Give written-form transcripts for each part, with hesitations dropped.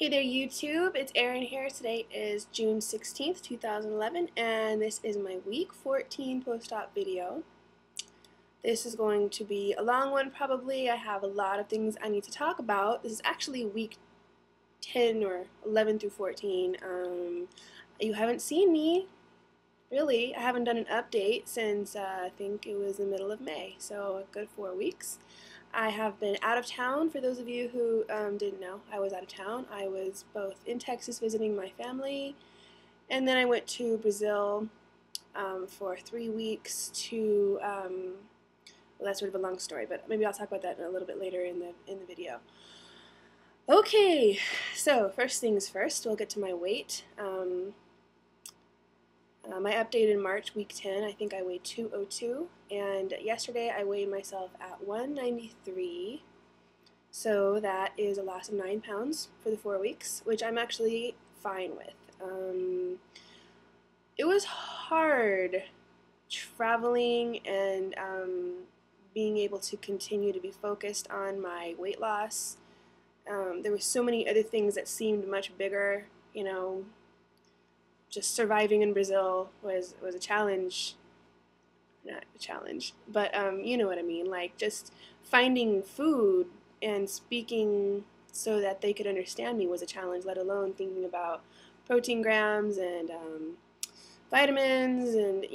Hey there YouTube, it's Erin here. Today is June 16th, 2011, and this is my week 14 post-op video. This is going to be a long one probably. I have a lot of things I need to talk about. This is actually week 10 or 11 through 14. You haven't seen me, really. I haven't done an update since I think it was the middle of May, so a good 4 weeks. I have been out of town. For those of you who didn't know, I was out of town. I was both in Texas visiting my family, and then I went to Brazil for 3 weeks to, well, that's sort of a long story, but maybe I'll talk about that a little bit later in the video. Okay, so first things first, we'll get to my weight. My update in March, week 10, I think I weighed 202, and yesterday I weighed myself at 193, so that is a loss of 9 pounds for the 4 weeks, which I'm actually fine with. It was hard traveling and being able to continue to be focused on my weight loss. There were so many other things that seemed much bigger, you know. Just surviving in Brazil was a challenge. Not a challenge, but you know what I mean. Like just finding food and speaking so that they could understand me was a challenge, let alone thinking about protein grams and vitamins and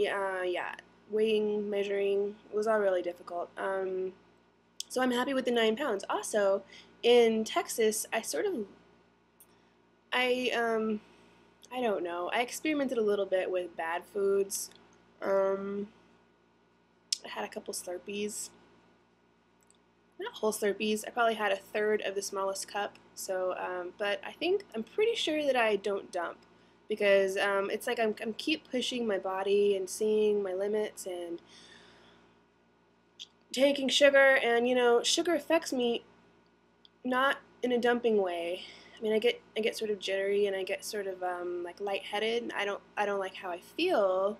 weighing, measuring. It was all really difficult. So I'm happy with the 9 pounds. Also, in Texas, I don't know. I experimented a little bit with bad foods. I had a couple Slurpees. Not whole Slurpees. I probably had a third of the smallest cup. So, but I'm pretty sure that I don't dump because it's like I'm keep pushing my body and seeing my limits and taking sugar. And you know, sugar affects me not in a dumping way. I mean, I get sort of jittery and I get sort of like lightheaded. I don't like how I feel,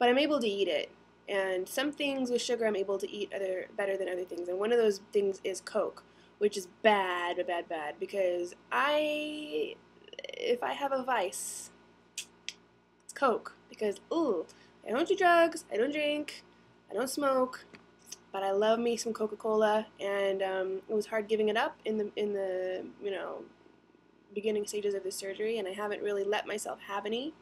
but I'm able to eat it. And some things with sugar I'm able to eat better than other things. And one of those things is Coke, which is bad, because if I have a vice, it's Coke. Because ooh, I don't do drugs, I don't drink, I don't smoke, but I love me some Coca-Cola, and it was hard giving it up in the beginning stages of the surgery, and I haven't really let myself have any,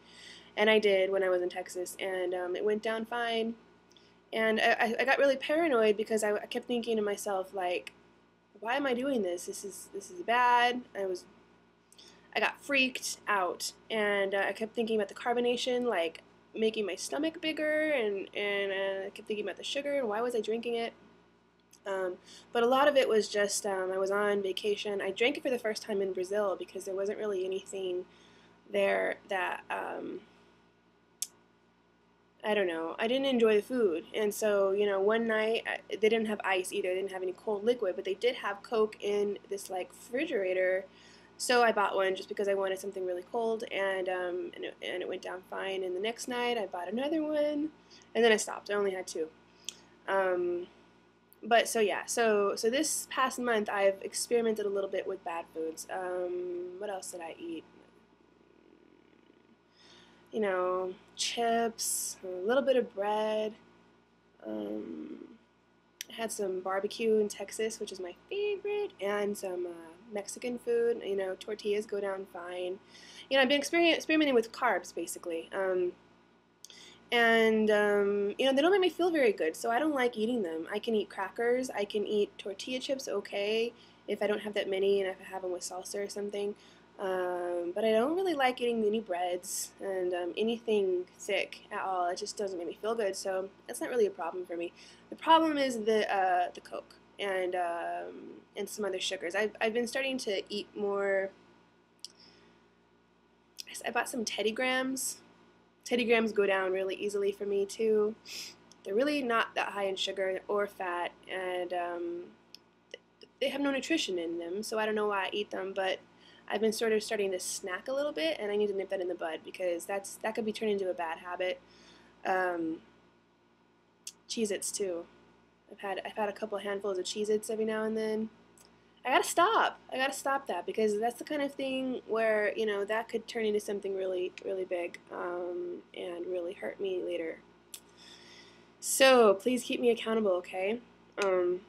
and I did when I was in Texas, and it went down fine, and I got really paranoid because I kept thinking to myself, like, why am I doing this? This is bad. I got freaked out, and I kept thinking about the carbonation, like making my stomach bigger, and I kept thinking about the sugar and why was I drinking it. But a lot of it was just I was on vacation. I drank it for the first time in Brazil because there wasn't really anything there that I don't know. I didn't enjoy the food, and so you know, one night they didn't have ice either. They didn't have any cold liquid, but they did have Coke in this like refrigerator. So I bought one just because I wanted something really cold, and it went down fine. And the next night I bought another one, and then I stopped. I only had two. But so yeah, so this past month I've experimented a little bit with bad foods. What else did I eat? You know, chips, a little bit of bread. I had some barbecue in Texas, which is my favorite, and some Mexican food. You know, tortillas go down fine. You know, I've been experimenting with carbs basically. And you know, they don't make me feel very good, so I don't like eating them. I can eat crackers, I can eat tortilla chips, okay, if I don't have that many and if I have them with salsa or something. But I don't really like eating any breads and anything thick at all. It just doesn't make me feel good, so that's not really a problem for me. The problem is the Coke and some other sugars. I've been starting to eat more. I bought some Teddy Grams. Teddy Grams go down really easily for me too. They're really not that high in sugar or fat, and they have no nutrition in them, so I don't know why I eat them, but I've been sort of starting to snack a little bit, and I need to nip that in the bud because that could be turned into a bad habit. Cheez-Its too. I've had a couple handfuls of Cheez-Its every now and then. I gotta stop. I gotta stop that because that's the kind of thing where, you know, that could turn into something really, really big, and really hurt me later. So please keep me accountable, okay? Um,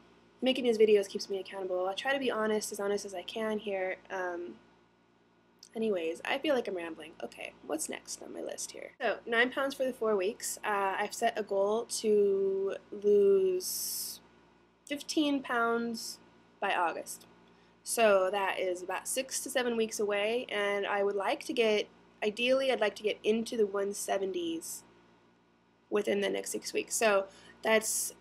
Making these videos keeps me accountable. I'll try to be honest as I can here. Anyways, I feel like I'm rambling. Okay, what's next on my list here? So, 9 pounds for the 4 weeks. I've set a goal to lose 15 pounds by August. So that is about 6 to 7 weeks away, and I would like to get, ideally, I'd like to get into the 170s within the next 6 weeks. So that's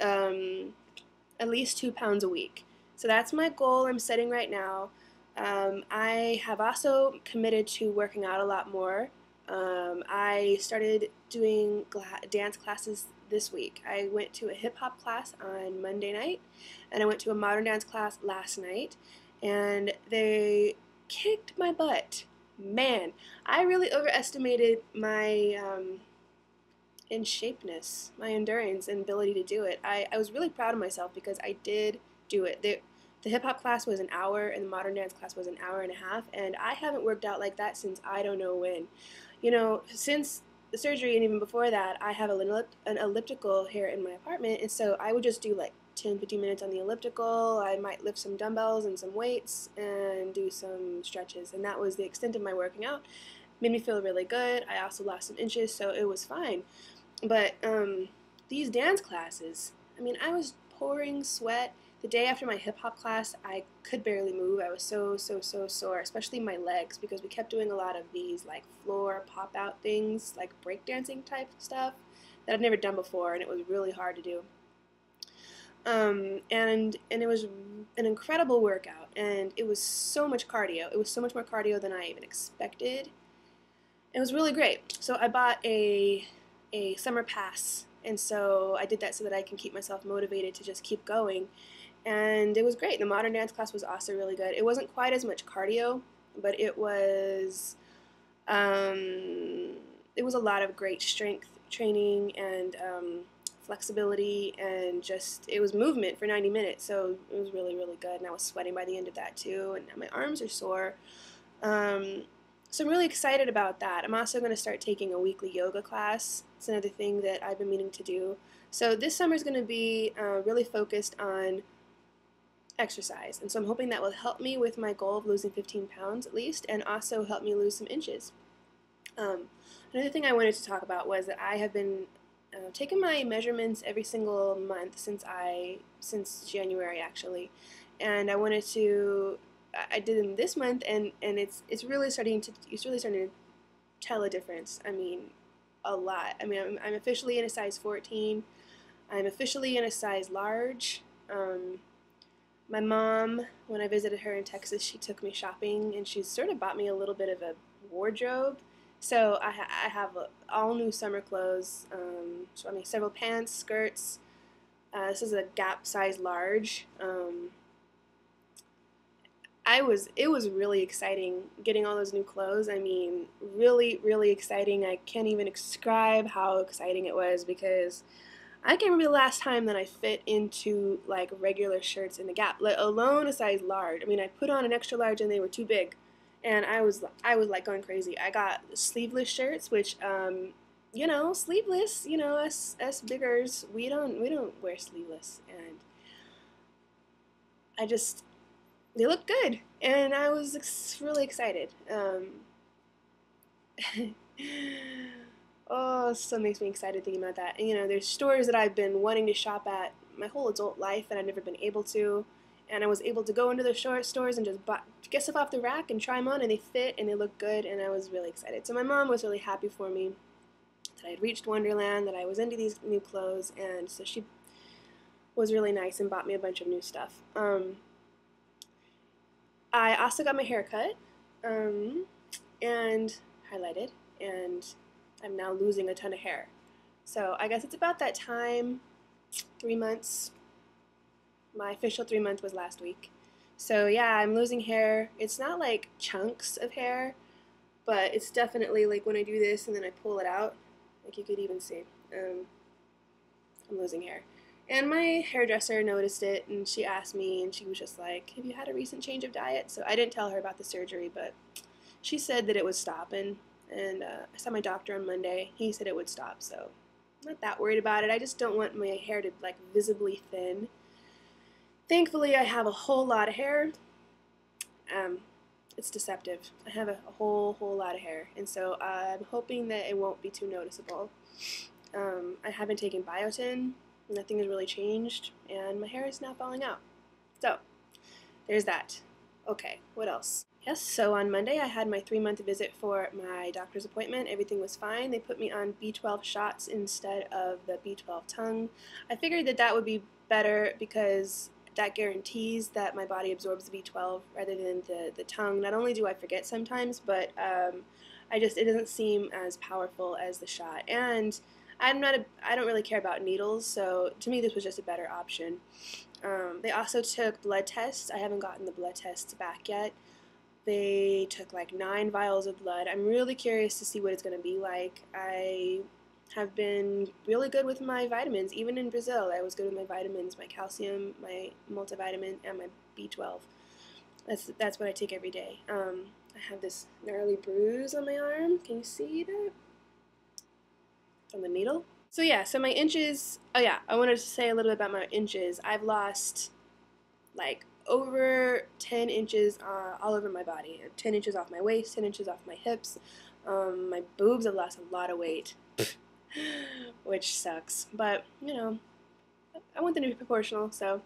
at least 2 pounds a week. So that's my goal I'm setting right now. I have also committed to working out a lot more. I started doing dance classes this week. I went to a hip hop class on Monday night, and I went to a modern dance class last night, and they kicked my butt. Man, I really overestimated my in shapeness, my endurance and ability to do it. I was really proud of myself because I did do it. The hip hop class was an hour and the modern dance class was an hour and a half, and I haven't worked out like that since I don't know when. You know, since the surgery and even before that, I have an elliptical here in my apartment, and so I would just do like 10-15 minutes on the elliptical. I might lift some dumbbells and some weights and do some stretches, and that was the extent of my working out. Made me feel really good. I also lost some inches, so it was fine. But these dance classes, I mean, I was pouring sweat. The day after my hip hop class, I could barely move. I was so sore, especially my legs, because we kept doing a lot of these like floor pop out things, like breakdancing type stuff that I've never done before, and it was really hard to do. And it was an incredible workout, and it was so much cardio. It was so much more cardio than I even expected. It was really great. So I bought a summer pass, and so I did that so that I can keep myself motivated to just keep going. And it was great. The modern dance class was also really good. It wasn't quite as much cardio, but it was a lot of great strength training and flexibility, and just it was movement for 90 minutes. So it was really good, and I was sweating by the end of that too, and my arms are sore. So I'm really excited about that. I'm also going to start taking a weekly yoga class. It's another thing that I've been meaning to do. So this summer is going to be really focused on exercise. And so I'm hoping that will help me with my goal of losing 15 pounds at least, and also help me lose some inches. Another thing I wanted to talk about was that I have been taking my measurements every single month since January actually, and I did them this month, and it's really starting to tell a difference. I mean, a lot. I mean, I'm officially in a size 14. I'm officially in a size large. My mom, when I visited her in Texas, she took me shopping, and she sort of bought me a little bit of a wardrobe. So I have all new summer clothes. So I mean, several pants, skirts. This is a Gap size large. It was really exciting getting all those new clothes. I mean, really exciting. I can't even describe how exciting it was, because I can't remember the last time that I fit into like regular shirts in the Gap, let alone a size large. I mean, I put on an extra large and they were too big, and I was like going crazy. I got sleeveless shirts, which you know, sleeveless. You know, us biggers, we don't wear sleeveless, and I just they look good, and I was really excited. Oh, it still makes me excited thinking about that. And, you know, there's stores that I've been wanting to shop at my whole adult life and I've never been able to. And I was able to go into the stores and just get stuff off the rack and try them on, and they fit and they look good, and I was really excited. So my mom was really happy for me that I had reached Wonderland, that I was into these new clothes, and so she was really nice and bought me a bunch of new stuff. I also got my hair cut and highlighted, and I'm now losing a ton of hair. So I guess it's about that time, 3 months. My official 3 month was last week. So yeah, I'm losing hair. It's not like chunks of hair, but it's definitely like when I do this and then I pull it out, like you could even see, I'm losing hair. And my hairdresser noticed it, and she asked me, and she was just like, have you had a recent change of diet? So I didn't tell her about the surgery, but she said that it was stopping. And I saw my doctor on Monday. He said it would stop, so I'm not that worried about it. I just don't want my hair to like visibly thin. Thankfully, I have a whole lot of hair. It's deceptive. I have a whole lot of hair, and so I'm hoping that it won't be too noticeable. I have been taking biotin. Nothing has really changed, and my hair is not falling out. So, there's that. Okay, what else? Yes, so on Monday I had my 3-month visit for my doctor's appointment. Everything was fine. They put me on B12 shots instead of the B12 tongue. I figured that that would be better because that guarantees that my body absorbs the B12 rather than the tongue. Not only do I forget sometimes, but it doesn't seem as powerful as the shot. And I don't really care about needles, so to me this was just a better option. They also took blood tests. I haven't gotten the blood tests back yet. They took like 9 vials of blood. I'm really curious to see what it's going to be like. I have been really good with my vitamins. Even in Brazil, I was good with my vitamins, my calcium, my multivitamin, and my B12. That's what I take every day. I have this gnarly bruise on my arm. Can you see that? From the needle? So yeah, so my inches, oh yeah, I wanted to say a little bit about my inches. I've lost like over 10 inches all over my body. 10 inches off my waist, 10 inches off my hips. My boobs have lost a lot of weight, which sucks. But, you know, I want them to be proportional, so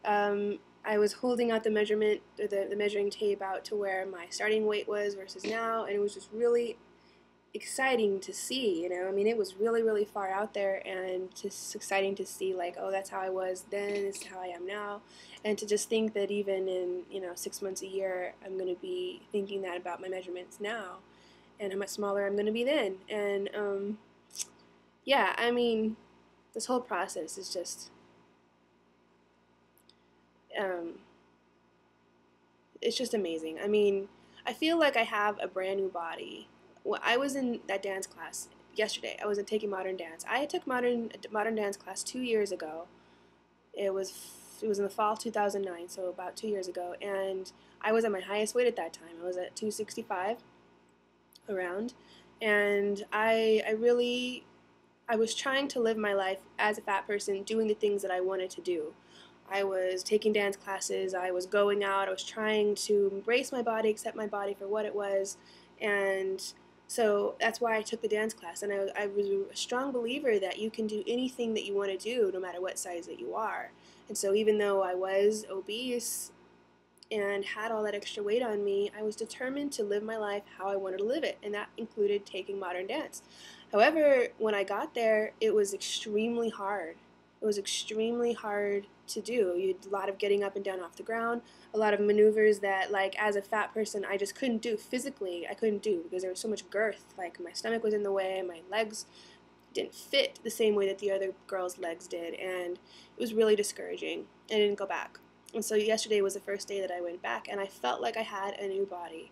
I was holding out the measurement, the measuring tape out to where my starting weight was versus now, and it was just really exciting to see, you know. I mean, it was really far out there, and just exciting to see, like, oh, that's how I was then, this is how I am now, and to just think that even in, you know, 6 months, a year, I'm going to be thinking that about my measurements now, and how much smaller I'm going to be then. And yeah, I mean, this whole process is just it's just amazing. I mean, I feel like I have a brand new body. Well, I was in that dance class yesterday. I was taking modern dance. I took modern dance class 2 years ago. It was in the fall of 2009, so about 2 years ago, and I was at my highest weight at that time. I was at 265 around, and I was trying to live my life as a fat person, doing the things that I wanted to do. I was taking dance classes, I was going out, I was trying to embrace my body, accept my body for what it was, and so that's why I took the dance class. And I was a strong believer that you can do anything that you want to do, no matter what size that you are. And so even though I was obese and had all that extra weight on me, I was determined to live my life how I wanted to live it, and that included taking modern dance. However, when I got there, it was extremely hard. It was extremely hard to do. You had a lot of getting up and down off the ground, a lot of maneuvers that, like, as a fat person, I just couldn't do physically. I couldn't do because there was so much girth. Like, my stomach was in the way, my legs didn't fit the same way that the other girls' legs did, and it was really discouraging. I didn't go back. And so yesterday was the first day that I went back, and I felt like I had a new body.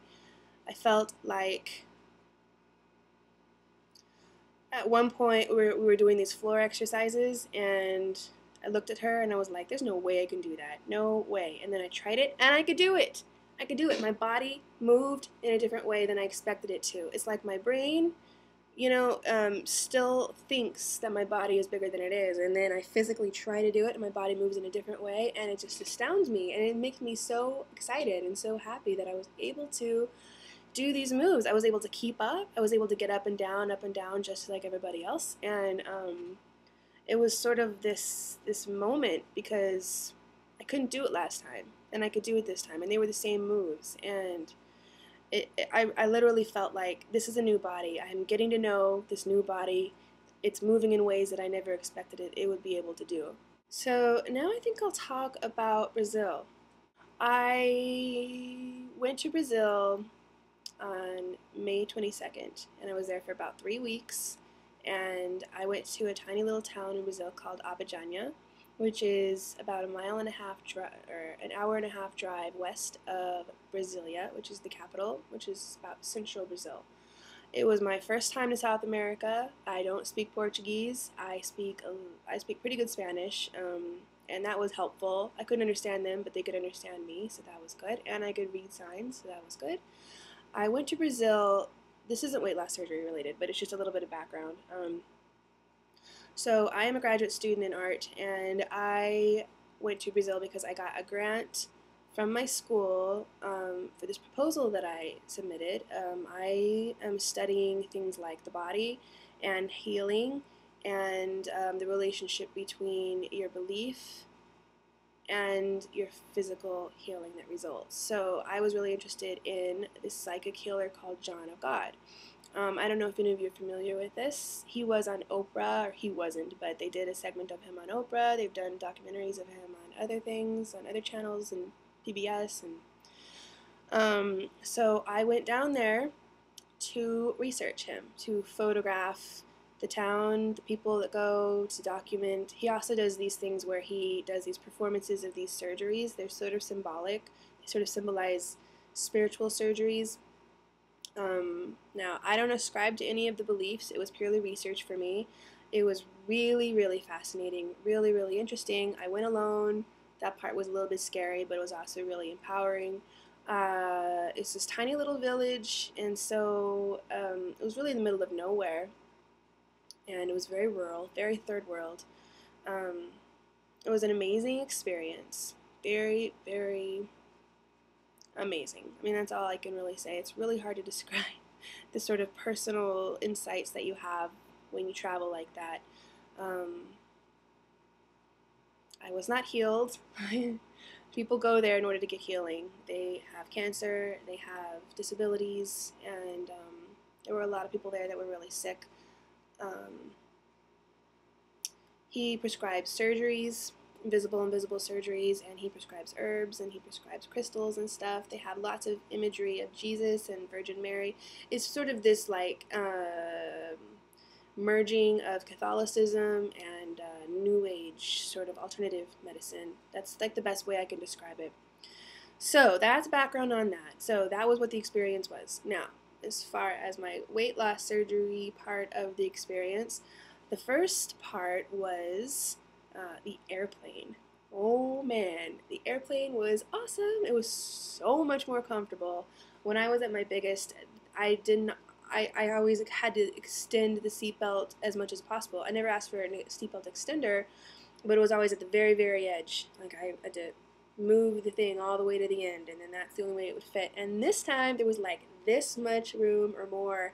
I felt like at one point we were doing these floor exercises, and I looked at her and I was like, there's no way I can do that. No way. And then I tried it, and I could do it. I could do it. My body moved in a different way than I expected it to. It's like my brain, you know, still thinks that my body is bigger than it is, and then I physically try to do it, and my body moves in a different way, and it just astounds me, and it makes me so excited and so happy that I was able to do these moves. I was able to keep up. I was able to get up and down, just like everybody else, and it was sort of this moment because I couldn't do it last time, and I could do it this time, and they were the same moves, and I literally felt like this is a new body. I'm getting to know this new body. It's moving in ways that I never expected it would be able to do. So now I think I'll talk about Brazil. I went to Brazil on May 22nd, and I was there for about 3 weeks, and I went to a tiny little town in Brazil called Abidjan, which is about an hour and a half drive west of Brasilia, which is the capital, which is about central Brazil. It was my first time to South America. I don't speak Portuguese. I speak pretty good Spanish, and that was helpful. I couldn't understand them, but they could understand me, so that was good. And I could read signs, so that was good. I went to Brazil. This isn't weight loss surgery related, but it's just a little bit of background. So I am a graduate student in art, and I went to Brazil because I got a grant from my school for this proposal that I submitted. I am studying things like the body and healing and the relationship between your belief and your physical healing that results. So I was really interested in this psychic healer called John of God. I don't know if any of you are familiar with this. He was on Oprah, or he wasn't, but they did a segment of him on Oprah. They've done documentaries of him on other things, on other channels, and PBS. And so I went down there to research him, to photograph the town, the people that go, to document. He also does these things where he does these performances of these surgeries. They're sort of symbolic. They sort of symbolize spiritual surgeries. Now, I don't ascribe to any of the beliefs. It was purely research for me. It was really, really fascinating, really, really interesting. I went alone. That part was a little bit scary, but it was also really empowering. It's this tiny little village, and so it was really in the middle of nowhere, and it was very rural, very third world. It was an amazing experience. Very, very amazing. I mean, that's all I can really say. It's really hard to describe the sort of personal insights that you have when you travel like that. I was not healed. People go there in order to get healing. They have cancer, they have disabilities, and there were a lot of people there that were really sick. He prescribes surgeries, invisible surgeries, and he prescribes herbs, and he prescribes crystals and stuff. They have lots of imagery of Jesus and Virgin Mary. It's sort of this like merging of Catholicism and New Age sort of alternative medicine. That's like the best way I can describe it. So that's background on that. So that was what the experience was. Now, as far as my weight loss surgery part of the experience, the first part was the airplane. Oh man, the airplane was awesome. It was so much more comfortable. When I was at my biggest, I always had to extend the seatbelt as much as possible. I never asked for a seatbelt extender, but it was always at the very, very edge. Like I had to move the thing all the way to the end, and then that's the only way it would fit. And this time there was like this much room or more,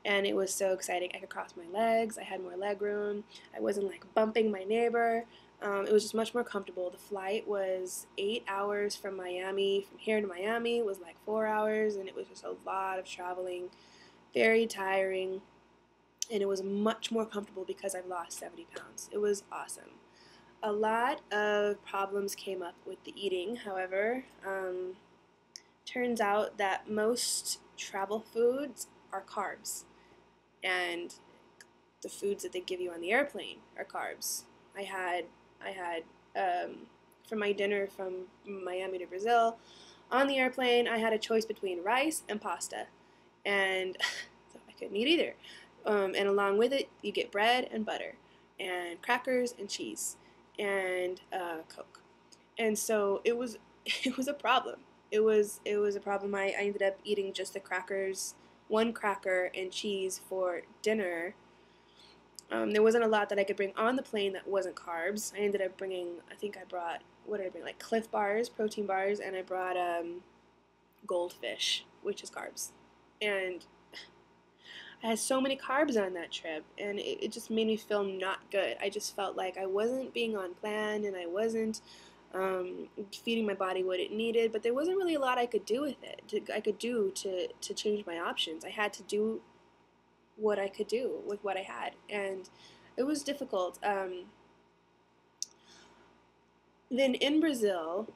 and it was so exciting. I could cross my legs. I had more leg room. I wasn't like bumping my neighbor. It was just much more comfortable. The flight was 8 hours from Miami. From here to Miami was like 4 hours, and it was just a lot of traveling. Very tiring, and it was much more comfortable because I've lost 70 pounds. It was awesome. A lot of problems came up with the eating, however. Turns out that most travel foods are carbs, and the foods that they give you on the airplane are carbs. I had for my dinner from Miami to Brazil, on the airplane, I had a choice between rice and pasta, and so I couldn't eat either. And along with it, you get bread and butter, and crackers and cheese, and Coke. And so it was a problem. It was a problem. I ended up eating just the crackers, one cracker and cheese for dinner. There wasn't a lot that I could bring on the plane that wasn't carbs. I ended up bringing, I think I brought, what did I bring, like Cliff Bars, protein bars, and I brought goldfish, which is carbs. And I had so many carbs on that trip, and it just made me feel not good. I just felt like I wasn't being on plan, and I wasn't feeding my body what it needed, but there wasn't really a lot I could do with it. To change my options. I had to do what I could do with what I had, and it was difficult. Then in Brazil,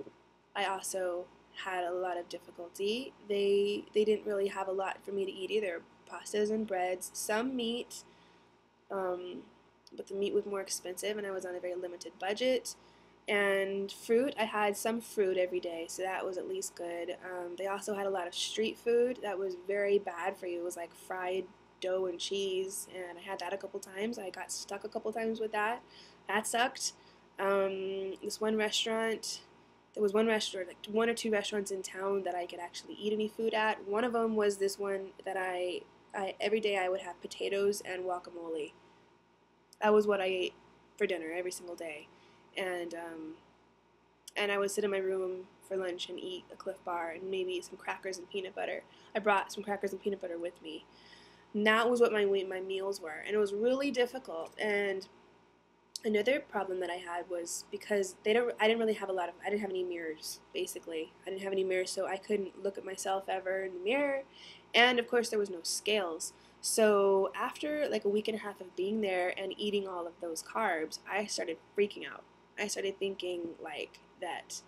I also had a lot of difficulty. They didn't really have a lot for me to eat either. Pastas and breads, some meat, but the meat was more expensive, and I was on a very limited budget. And fruit, I had some fruit every day, so that was at least good. They also had a lot of street food that was very bad for you. It was like fried dough and cheese, and I had that a couple times. I got stuck a couple times with that. That sucked. This one restaurant, there was one restaurant, like one or two restaurants in town that I could actually eat any food at. One of them was this one that I every day I would have potatoes and guacamole. That was what I ate for dinner every single day, and I would sit in my room for lunch and eat a Cliff Bar and maybe some crackers and peanut butter. I brought some crackers and peanut butter with me. And that was what my meals were, and it was really difficult. And another problem that I had was because I didn't really have I didn't have any mirrors, basically. I didn't have any mirrors, so I couldn't look at myself ever in the mirror. And of course there was no scales. So after like a week and a half of being there and eating all of those carbs, I started freaking out. I started thinking like that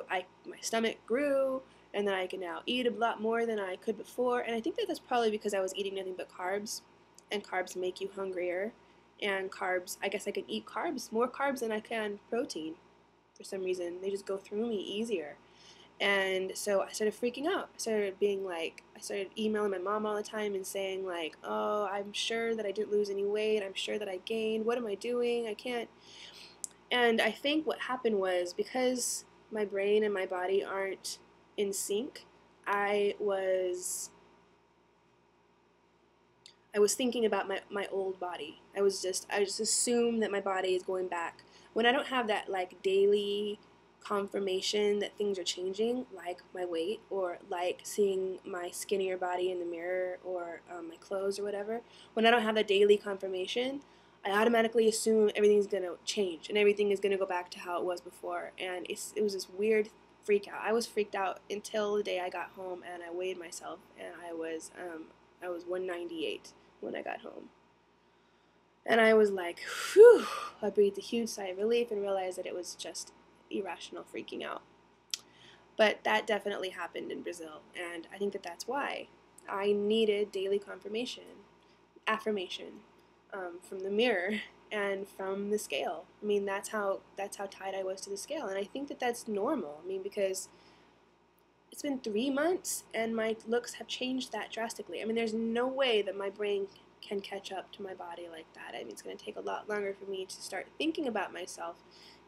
my stomach grew and that I can now eat a lot more than I could before. And I think that that's probably because I was eating nothing but carbs, and carbs make you hungrier. And carbs, I guess I can eat carbs, more carbs than I can protein for some reason. They just go through me easier. And so I started freaking out. I started emailing my mom all the time and saying like, oh, I'm sure that I didn't lose any weight. I'm sure that I gained. What am I doing? I can't. And I think what happened was because my brain and my body aren't in sync, I was thinking about my old body. I just assume that my body is going back. When I don't have that like daily confirmation that things are changing, like my weight or like seeing my skinnier body in the mirror or my clothes or whatever, when I don't have that daily confirmation, I automatically assume everything's going to change and everything is going to go back to how it was before. And it was this weird freak out. I was freaked out until the day I got home and I weighed myself, and I was 198 when I got home. And I was like, whew, I breathed a huge sigh of relief and realized that it was just irrational freaking out. But that definitely happened in Brazil, and I think that that's why I needed daily affirmation from the mirror and from the scale. I mean, that's how tied I was to the scale, and I think that that's normal. I mean, because it's been 3 months and my looks have changed that drastically. I mean, there's no way that my brain can catch up to my body like that. I mean, it's going to take a lot longer for me to start thinking about myself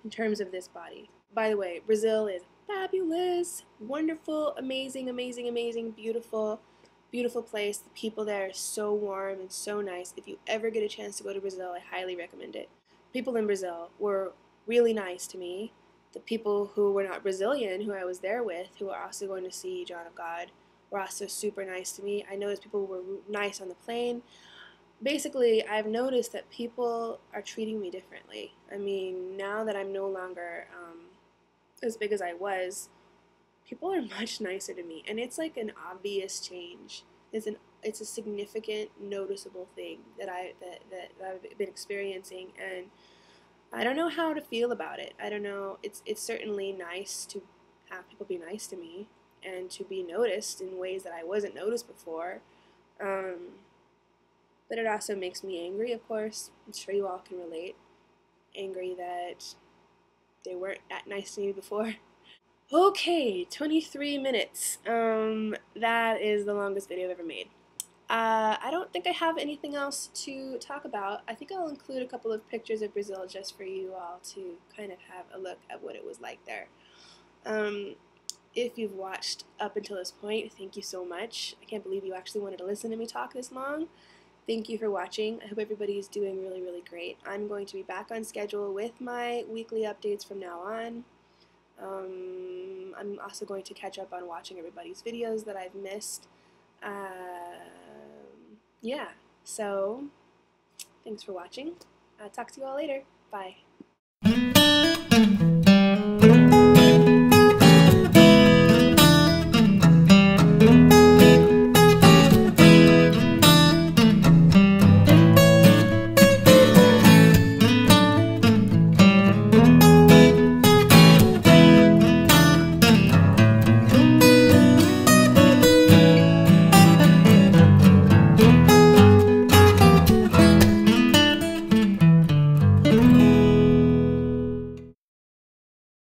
in terms of this body. By the way, Brazil is fabulous, wonderful, amazing, amazing, amazing, beautiful, beautiful place. The people there are so warm and so nice. If you ever get a chance to go to Brazil, I highly recommend it. People in Brazil were really nice to me. The people who were not Brazilian, who I was there with, who were also going to see John of God, were also super nice to me. I noticed people were nice on the plane. Basically, I've noticed that people are treating me differently. I mean, now that I'm no longer as big as I was, people are much nicer to me, and it's like an obvious change. It's a significant, noticeable thing that I've been experiencing, and I don't know how to feel about it. I don't know. It's certainly nice to have people be nice to me and to be noticed in ways that I wasn't noticed before. But it also makes me angry, of course. I'm sure you all can relate. Angry that they weren't that nice to me before. Okay, 23 minutes. That is the longest video I've ever made. I don't think I have anything else to talk about. I think I'll include a couple of pictures of Brazil just for you all to kind of have a look at what it was like there. If you've watched up until this point, thank you so much. I can't believe you actually wanted to listen to me talk this long. Thank you for watching. I hope everybody is doing really, really great. I'm going to be back on schedule with my weekly updates from now on. I'm also going to catch up on watching everybody's videos that I've missed. Yeah, so thanks for watching. Talk to you all later. Bye.